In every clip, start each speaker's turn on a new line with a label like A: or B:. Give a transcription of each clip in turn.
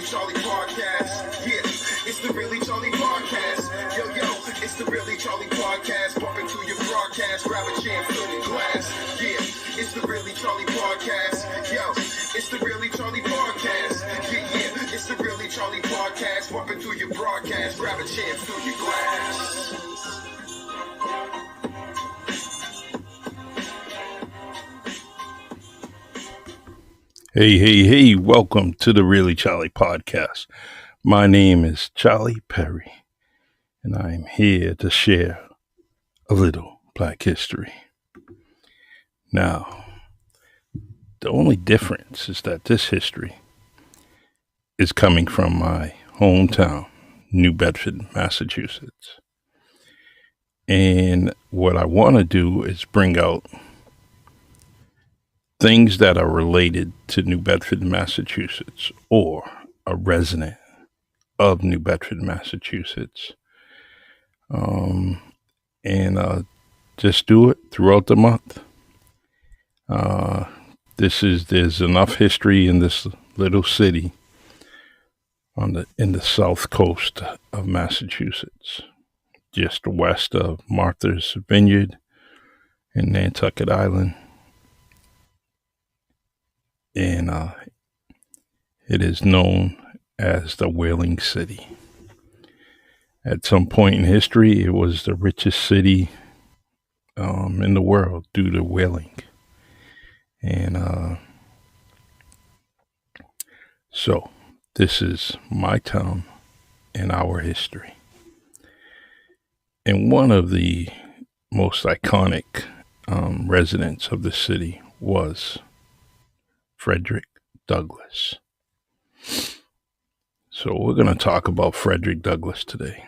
A: Really Charlie Podcast. Yeah, it's the Really Charlie Podcast. Yo, it's the Really Charlie Podcast. Bumping to your broadcast, grab a chair, fill your glass. Yeah, it's the Really Charlie Podcast. Yo, it's the Really Charlie Podcast. Yeah, it's the Really Charlie Podcast. Bumping to your broadcast, grab a chair, fill your glass.
B: Hey, welcome to the Really Charlie Podcast. My name is Charlie Perry, and I am here to share a little Black history. Now, the only difference is that this history is coming from my hometown, New Bedford, Massachusetts. And what I want to do is bring out things that are related to New Bedford, Massachusetts, or a resident of New Bedford, Massachusetts. And just do it throughout the month. There's enough history in this little city in the south coast of Massachusetts, just west of Martha's Vineyard and Nantucket Island. And it is known as the Whaling City. At some point in history, it was the richest city in the world due to whaling. And so this is my town and our history. And one of the most iconic residents of the city was Frederick Douglass. So we're going to talk about Frederick Douglass today.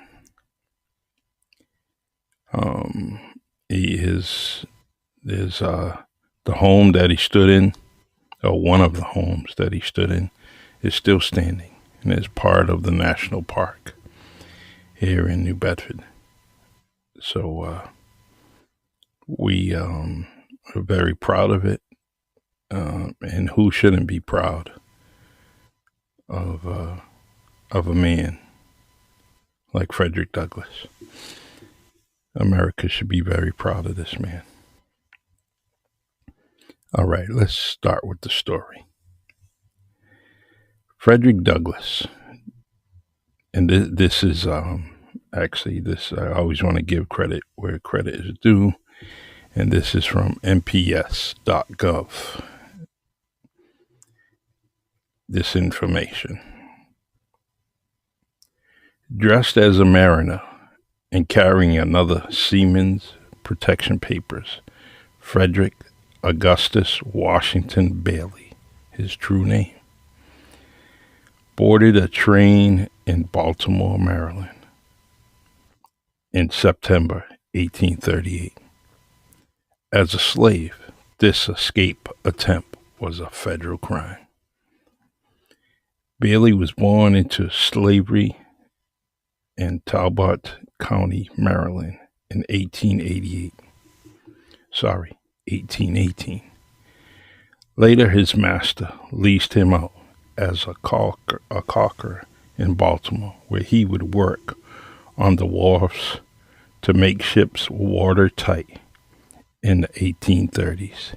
B: There's the home that he stood in, or one of the homes that he stood in, is still standing and is part of the national park here in New Bedford. So we are very proud of it. And who shouldn't be proud of a man like Frederick Douglass? America should be very proud of this man. All right, let's start with the story. Frederick Douglass, and this is I always want to give credit where credit is due, and this is from NPS.gov. This information. Dressed as a mariner and carrying another seaman's protection papers, Frederick Augustus Washington Bailey, his true name, boarded a train in Baltimore, Maryland in September 1838. As a slave, this escape attempt was a federal crime. Bailey was born into slavery in Talbot County, Maryland in 1818. Later, his master leased him out as a caulker in Baltimore, where he would work on the wharves to make ships watertight. In the 1830s,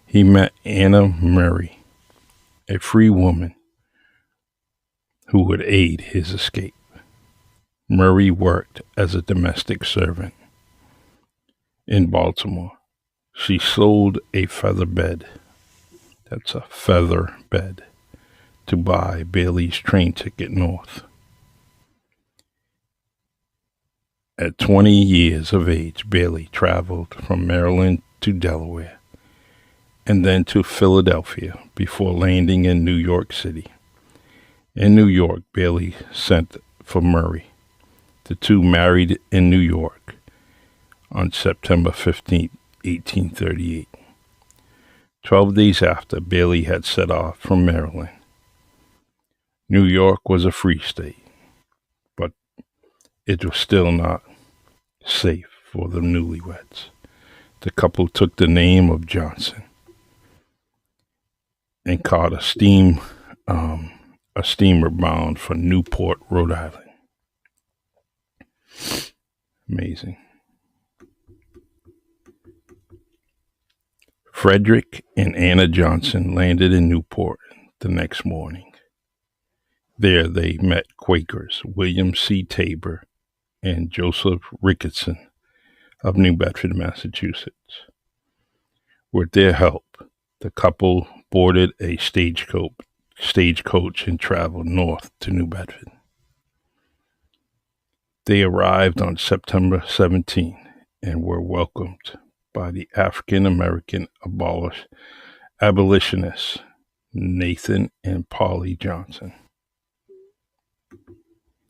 B: he met Anna Murray, a free woman who would aid his escape. Murray worked as a domestic servant in Baltimore. She sold a feather bed. That's a feather bed to buy Bailey's train ticket north. At 20 years of age, Bailey traveled from Maryland to Delaware and then to Philadelphia before landing in New York City. In New York, Bailey sent for Murray. The two married in New York on September 15, 1838. 12 days after, Bailey had set off from Maryland. New York was a free state, but it was still not safe for the newlyweds. The couple took the name of Johnson and caught a steam a steamer bound for Newport, Rhode Island. Amazing. Frederick and Anna Johnson landed in Newport the next morning. There they met Quakers William C. Tabor and Joseph Ricketson of New Bedford, Massachusetts. With their help, the couple boarded a stagecoach and traveled north to New Bedford. They arrived on September 17 and were welcomed by the African American abolitionists Nathan and Polly Johnson.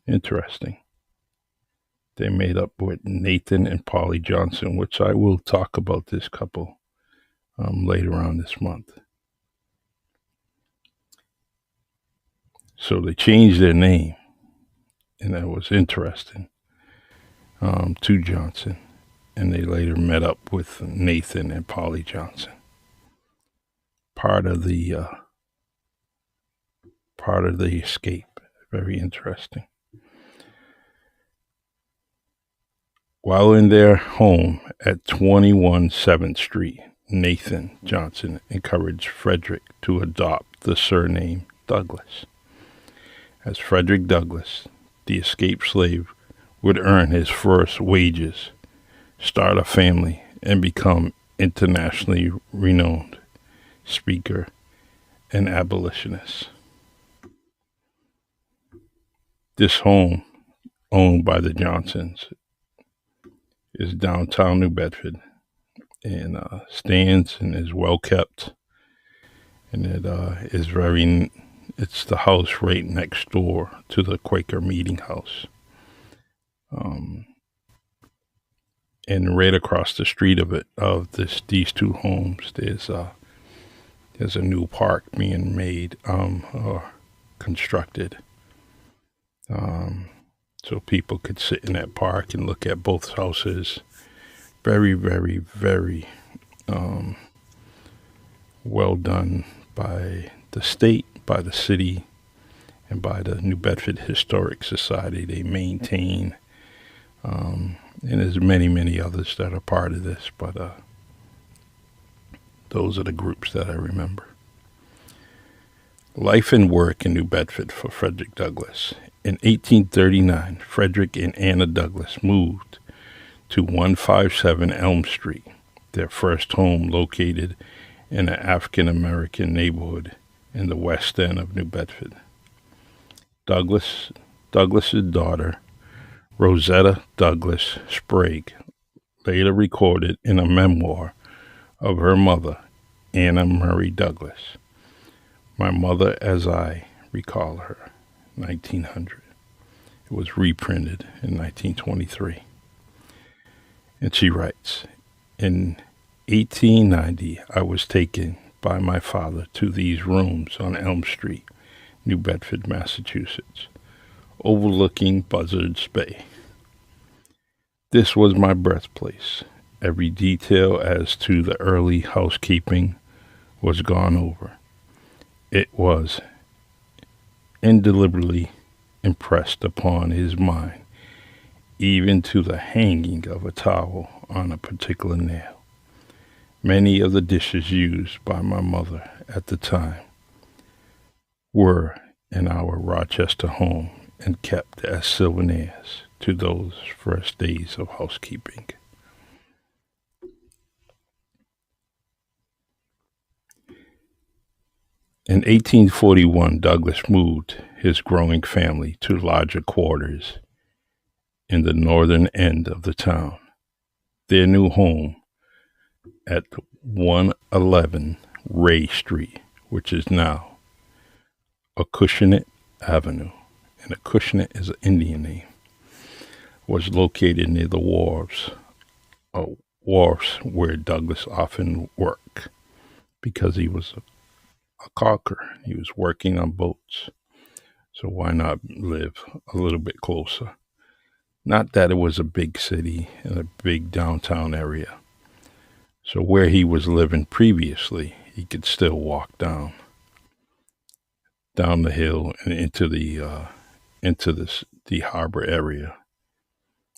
B: Interesting. They made up with Nathan and Polly Johnson, which I will talk about this couple later on this month. So they changed their name, and that was interesting, to Johnson. And they later met up with Nathan and Polly Johnson. Part of the escape. Very interesting. While in their home at 21 7th Street, Nathan Johnson encouraged Frederick to adopt the surname Douglass. As Frederick Douglass, the escaped slave, would earn his first wages, start a family, and become internationally renowned speaker and abolitionist. This home, owned by the Johnsons, is downtown New Bedford, and stands and is well kept, and it's the house right next door to the Quaker Meeting House, and right across the street these two homes, there's a new park being made or constructed. So people could sit in that park and look at both houses. Very, very, very well done by the state, by the city, and by the New Bedford Historic Society. They maintain, and there's many, many others that are part of this, but those are the groups that I remember. Life and work in New Bedford for Frederick Douglass. In 1839, Frederick and Anna Douglass moved to 157 Elm Street, their first home located in an African American neighborhood in the west end of New Bedford. Douglass's daughter, Rosetta Douglass Sprague, later recorded in a memoir of her mother, Anna Murray Douglass, "My mother as I recall her," 1900. It was reprinted in 1923. And she writes, "In 1890, I was taken by my father to these rooms on Elm Street, New Bedford, Massachusetts, overlooking Buzzards Bay. This was my birthplace. Every detail as to the early housekeeping was gone over. It was indelibly impressed upon his mind, even to the hanging of a towel on a particular nail. Many of the dishes used by my mother at the time were in our Rochester home and kept as souvenirs to those first days of housekeeping." In 1841, Douglass moved his growing family to larger quarters in the northern end of the town. Their new home at 111 Ray Street, which is now Acushnet Avenue, and Acushnet is an Indian name, was located near the wharves where Douglass often worked because he was a caulker. He was working on boats. So why not live a little bit closer? Not that it was a big city and a big downtown area. So where he was living previously, he could still walk down down the hill and into the harbor area.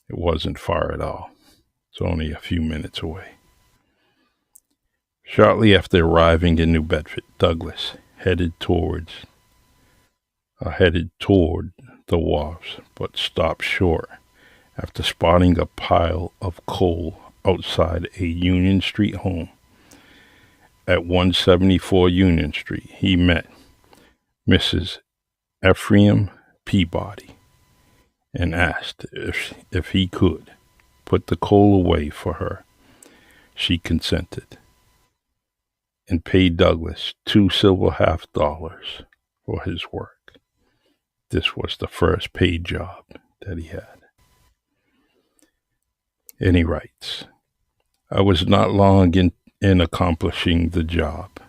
B: It wasn't far at all. It's only a few minutes away. Shortly after arriving in New Bedford, Douglas headed toward the wharves, but stopped short after spotting a pile of coal outside a Union Street home. At 174 Union Street, he met Mrs. Ephraim Peabody and asked if he could put the coal away for her. She consented and paid Douglas $2 silver half dollars for his work. This was the first paid job that he had. And he writes, I was not long in accomplishing the job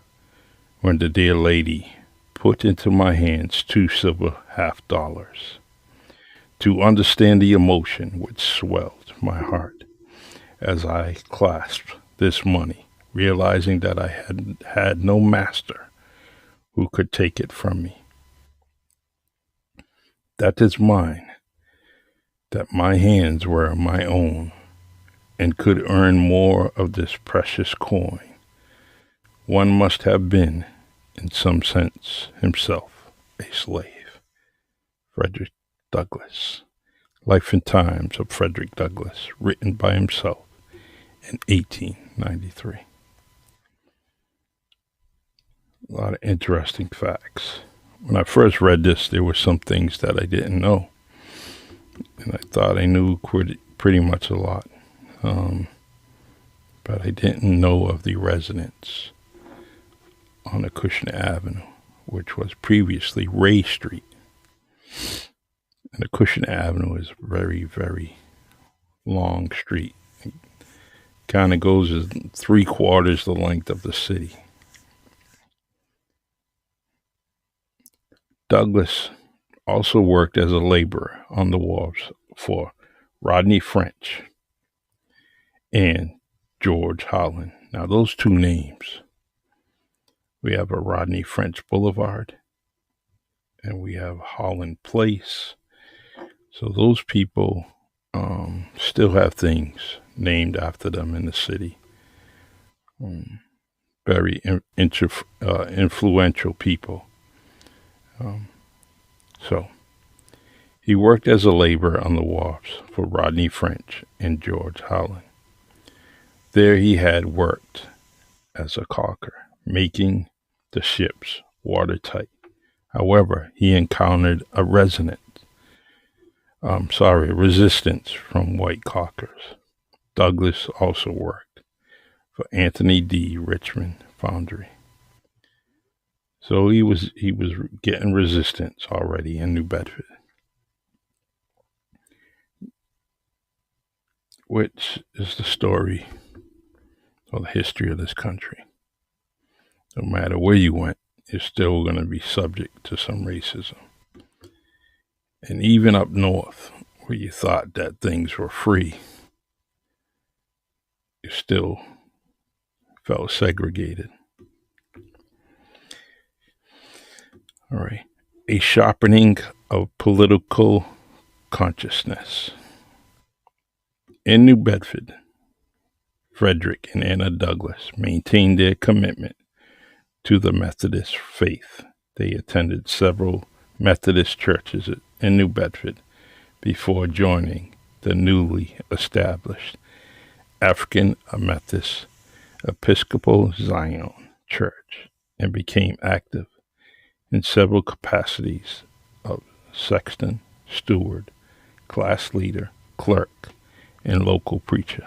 B: when the dear lady put into my hands $2 silver half dollars. To understand the emotion which swelled my heart as I clasped this money, realizing that I had no master who could take it from me. That is mine, that my hands were my own and could earn more of this precious coin. One must have been, in some sense, himself a slave. Frederick Douglass. Life and Times of Frederick Douglass, written by himself in 1893. A lot of interesting facts. When I first read this, there were some things that I didn't know. And I thought I knew pretty much a lot. But I didn't know of the residence on Acushnet Avenue, which was previously Ray Street. And Acushnet Avenue is a very, very long street. It kind of goes 3/4 the length of the city. Douglas also worked as a laborer on the wharves for Rodney French and George Holland. Now, those two names, we have a Rodney French Boulevard and we have Holland Place. So those people still have things named after them in the city. Very influential people. So he worked as a laborer on the wharves for Rodney French and George Holland. There he had worked as a caulker, making the ships watertight. However, he encountered a resistance from white caulkers. Douglas also worked for Anthony D. Richmond Foundry. So he was getting resistance already in New Bedford, which is the story or the history of this country. No matter where you went, you're still going to be subject to some racism. And even up north, where you thought that things were free, you still felt segregated. All right. A sharpening of political consciousness. In New Bedford, Frederick and Anna Douglass maintained their commitment to the Methodist faith. They attended several Methodist churches in New Bedford before joining the newly established African Methodist Episcopal Zion Church and became active in several capacities of sexton, steward, class leader, clerk, and local preacher.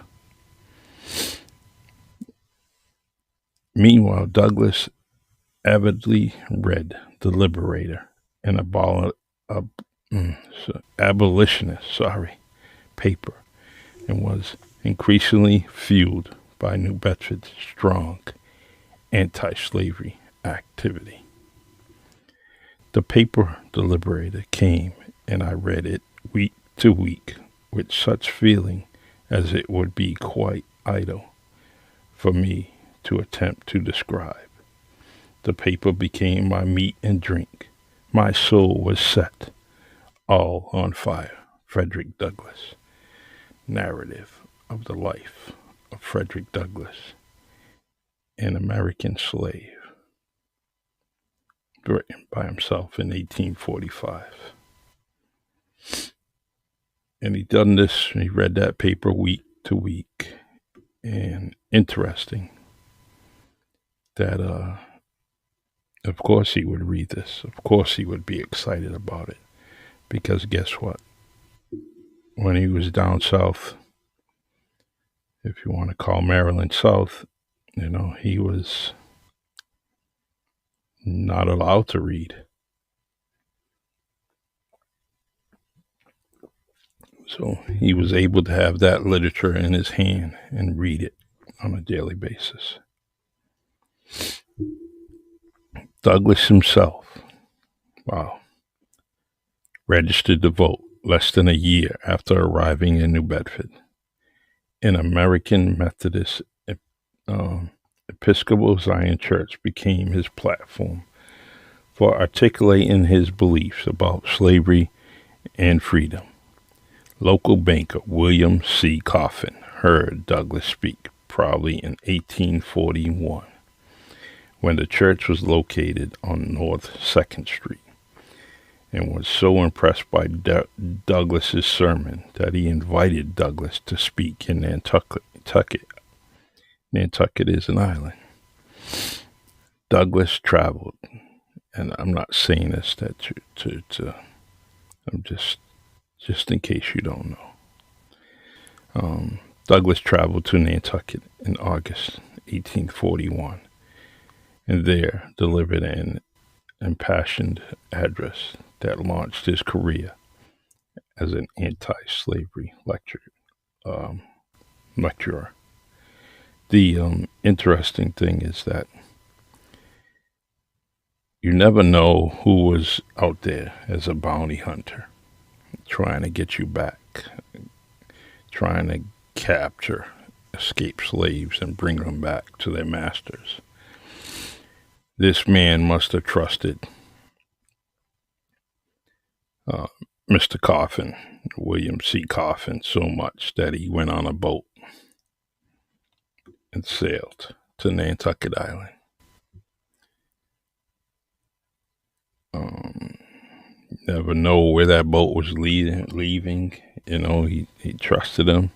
B: Meanwhile, Douglass avidly read The Liberator, an abolitionist paper, and was increasingly fueled by New Bedford's strong anti-slavery activity. The paper, The Liberator, came, and I read it week to week with such feeling as it would be quite idle for me to attempt to describe. The paper became my meat and drink, My soul was set all on fire. Frederick Douglass. Narrative of the life of Frederick Douglass, an American slave, written by himself in 1845. And he done this, he read that paper week to week. And interesting that, of course he would read this. Of course he would be excited about it. Because guess what? When he was down south, if you want to call Maryland South, he was not allowed to read. So he was able to have that literature in his hand and read it on a daily basis. Douglass himself, wow, registered to vote less than a year after arriving in New Bedford. An American Methodist Episcopal Zion Church became his platform for articulating his beliefs about slavery and freedom. Local banker William C. Coffin heard Douglass speak probably in 1841 when the church was located on North 2nd Street, and was so impressed by Douglass's sermon that he invited Douglass to speak in Nantucket. Nantucket is an island. Douglass traveled, and I'm not saying this that I'm just in case you don't know. Douglass traveled to Nantucket in August 1841, and there delivered an impassioned address that launched his career as an anti-slavery lecturer. The interesting thing is that you never know who was out there as a bounty hunter trying to get you back, trying to capture escaped slaves and bring them back to their masters. This man must have trusted Mr. Coffin, William C. Coffin, so much that he went on a boat and sailed to Nantucket Island. Never know where that boat was leaving. He trusted him.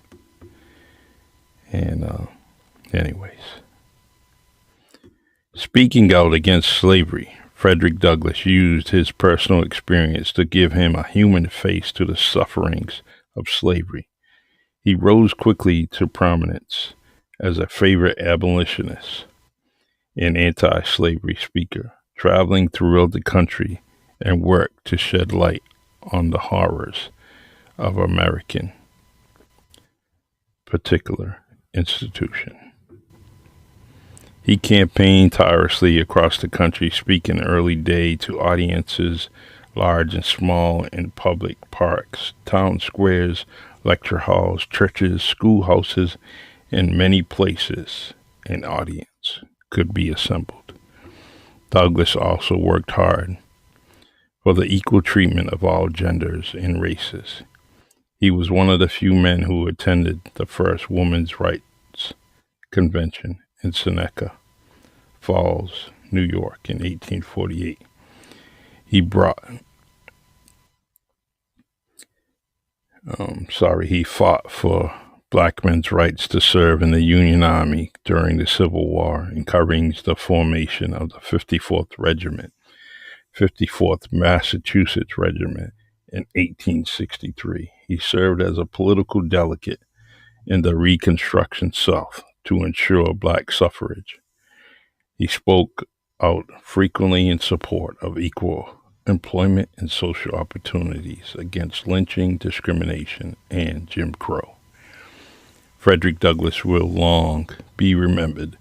B: And anyways, speaking out against slavery, Frederick Douglass used his personal experience to give him a human face to the sufferings of slavery. He rose quickly to prominence as a favorite abolitionist and anti-slavery speaker, traveling throughout the country and worked to shed light on the horrors of American particular institution. He campaigned tirelessly across the country, speaking early day to audiences large and small in public parks, town squares, lecture halls, churches, schoolhouses, and many places an audience could be assembled. Douglass also worked hard for the equal treatment of all genders and races. He was one of the few men who attended the first women's rights convention in Seneca Falls, New York in 1848. He fought for black men's rights to serve in the Union Army during the Civil War, encouraging the formation of the 54th Regiment, 54th Massachusetts Regiment in 1863. He served as a political delegate in the Reconstruction South to ensure black suffrage. He spoke out frequently in support of equal employment and social opportunities, against lynching, discrimination, and Jim Crow. Frederick Douglass will long be remembered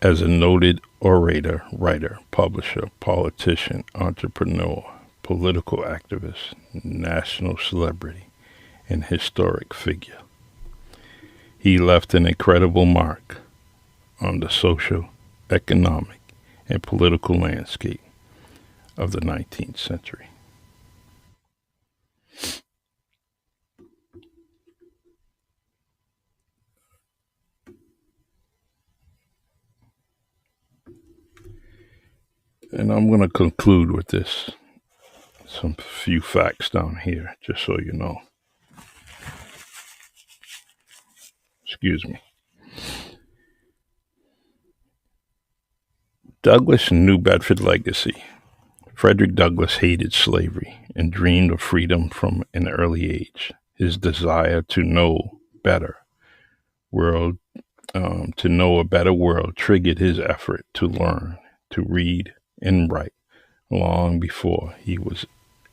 B: as a noted orator, writer, publisher, politician, entrepreneur, political activist, national celebrity, and historic figure. He left an incredible mark on the social, economic, and political landscape of the 19th century. And I'm going to conclude with this. Some few facts down here, just so you know. Excuse me. Douglass and New Bedford legacy. Frederick Douglass hated slavery and dreamed of freedom from an early age. His desire to know better world, to know a better world, triggered his effort to learn, to read and write long before he was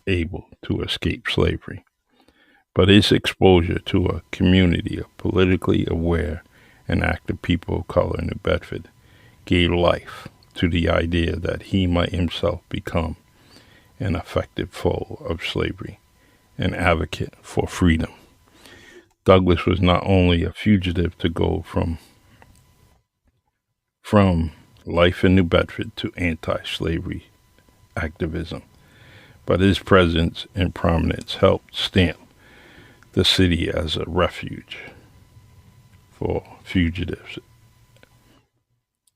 B: able to escape slavery. But his exposure to a community of politically aware and active people of color in New Bedford gave life to the idea that he might himself become an effective foe of slavery, an advocate for freedom. Douglass was not only a fugitive to go from life in New Bedford to anti-slavery activism, but his presence and prominence helped stamp the city as a refuge for fugitives,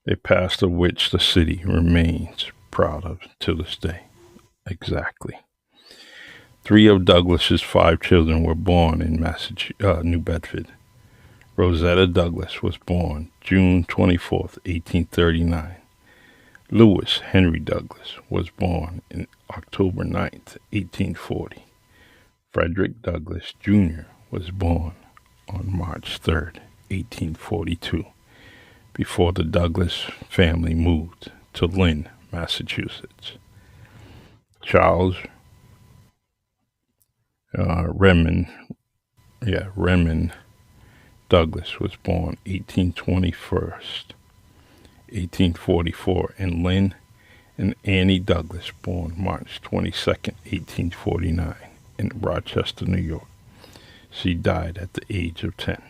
B: a past of which the city remains proud of to this day. Exactly. 3 of Douglass's 5 children were born in New Bedford. Rosetta Douglass was born June 24th, 1839. Lewis Henry Douglass was born on October 9th, 1840. Frederick Douglass Jr. was born on March 3rd, 1842, before the Douglass family moved to Lynn, Massachusetts. Charles Redmond Douglass was born 1844 in Lynn, and Annie Douglass born March 22nd, 1849 in Rochester, New York. She died at the age of 10.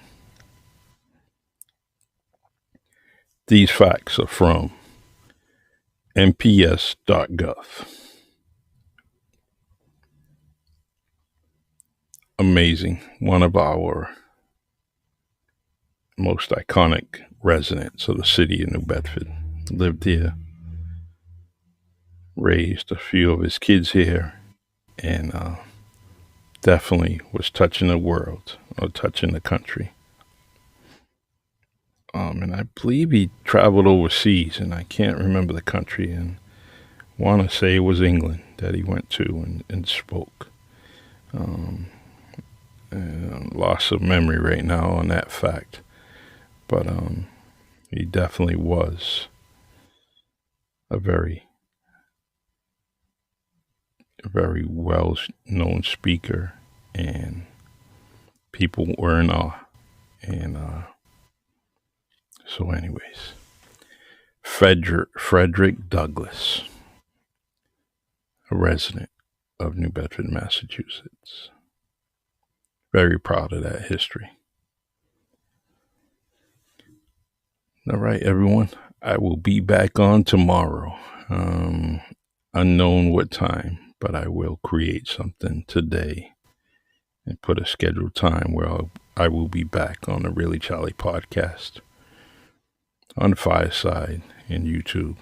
B: These facts are from NPS.gov. Amazing. One of our most iconic residents of the city of New Bedford lived here, raised a few of his kids here, and definitely was touching the world, or touching the country. And I believe he traveled overseas, and I can't remember the country, and want to say it was England that he went to and spoke. Loss of memory right now on that fact, but he definitely was a very well-known speaker, and people were in awe. And so anyways, Frederick Douglass, a resident of New Bedford, Massachusetts. Very proud of that history. All right, everyone. I will be back on tomorrow. Unknown what time, but I will create something today and put a scheduled time where I will be back on the Really Charlie podcast on Fireside and YouTube.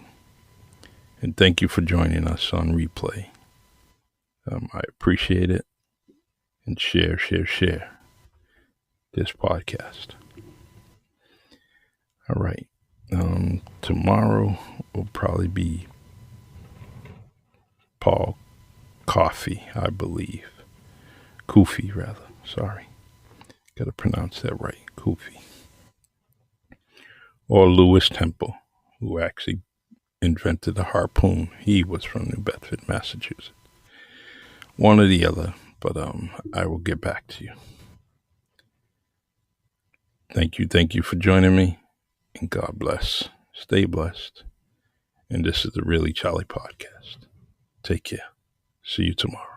B: And thank you for joining us on replay. I appreciate it. And share this podcast. All right. Tomorrow will probably be Paul Coffey, I believe. Kufi, rather. Sorry. Got to pronounce that right. Kufi. Or Lewis Temple, who actually invented the harpoon. He was from New Bedford, Massachusetts. One or the other. But I will get back to you. Thank you for joining me, and God bless. Stay blessed. And this is the Really Charlie podcast. Take care. See you tomorrow.